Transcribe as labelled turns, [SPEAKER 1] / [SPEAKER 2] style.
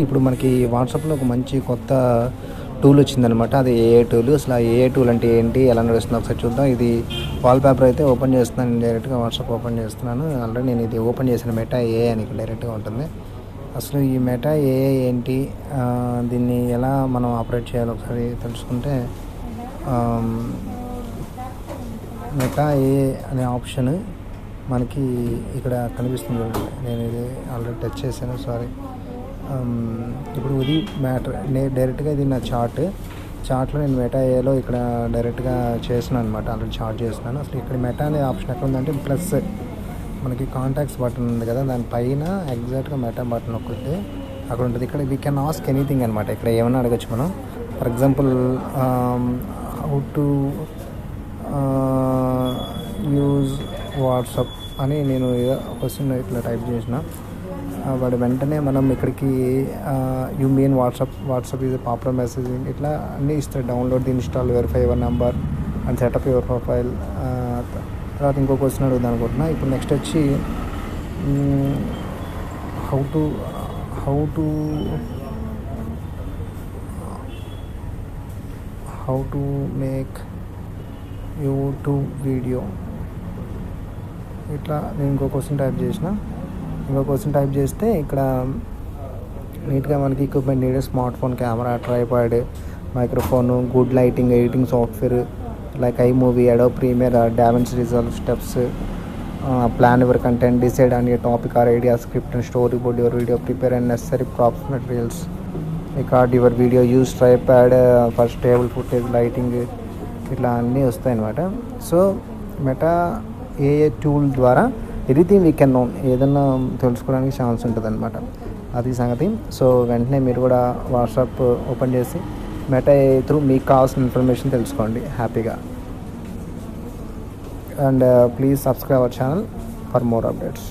[SPEAKER 1] ఇప్పుడు మనకి వాట్సాప్లో ఒక మంచి కొత్త టూల్ వచ్చిందనమాట. అది ఏఐ టూల్. అసలు ఆ ఏఐ టూల్ అంటే ఏంటి, ఎలా నడుస్తుందో ఒకసారి చూద్దాం. ఇది వాల్పేపర్ అయితే ఓపెన్ చేస్తున్నాను. డైరెక్ట్గా వాట్సాప్ ఓపెన్ చేస్తున్నాను. ఆల్రెడీ నేను ఇది ఓపెన్ చేసిన మెటా ఏఐ అని డైరెక్ట్గా ఉంటుంది. అసలు ఈ మెటా ఏఐ ఏంటి, దీన్ని ఎలా మనం ఆపరేట్ చేయాలో ఒకసారి తెలుసుకుంటే, మెటా ఏఐ అనే ఆప్షన్ మనకి ఇక్కడ కనిపిస్తుంది. నేను ఇది ఆల్రెడీ టచ్ చేశాను, సారీ. ఇప్పుడు ఇది మ్యాటర్, నేను డైరెక్ట్గా ఇది నా చార్ట్లో నేను మెటా ఏఐలో ఇక్కడ డైరెక్ట్గా చేస్తున్నాను అనమాట. ఆల్రెడీ చార్ట్ చేస్తున్నాను. అసలు ఇక్కడ మెటా అనే ఆప్షన్ ఎక్కడ ఉందంటే ప్లస్ మనకి కాంటాక్ట్స్ బటన్ ఉంది కదా, దానిపైన ఎగ్జాక్ట్గా మెటా బటన్ ఒకటి అక్కడ ఉంటుంది. ఇక్కడ వీ కెన్ ఆస్క్ ఎనీథింగ్ అనమాట. ఇక్కడ ఏమన్నా అడగచ్చు మనం. For example how to use WhatsApp అని నేను క్వశ్చన్ ఇట్లా టైప్ చేసిన, వాడు వెంటనే మనం ఇక్కడికి you mean WhatsApp is popular messaging ఇట్లా అన్నీ ఇస్తాడు. Download the install, verify your number and set up your profile. తర్వాత ఇంకో క్వశ్చన్ అడుగుదాం అనుకుంటున్నా. ఇప్పుడు నెక్స్ట్ వచ్చి how to make YouTube video. ఇట్లా నేను ఇంకో క్వశ్చన్ టైప్ చేస్తే ఇక్కడ నీట్గా మనకి equipment need, smart phone, camera, tripod, microphone, good lighting, editing software like iMovie, Adobe Premiere, DaVinci Resolve, steps, plan your content, decide on your topic are idea, script and story board your video, prepare and necessary props materials, record your video, use tripod for stable footage, lighting, ఇట్లా అన్నీ వస్తాయి అన్నమాట. So Meta AI tool ద్వారా anything we can know, ఏదన్నా తెలుసుకోవడానికి chance ఉంటుంది అనమాట. అది సంగతి. సో వెంటనే మీరు కూడా వాట్సాప్ ఓపెన్ చేసి మెటా ఏఐ త్రూ మీకు కావాల్సిన ఇన్ఫర్మేషన్ తెలుసుకోండి హ్యాపీగా. And please subscribe our channel for more updates.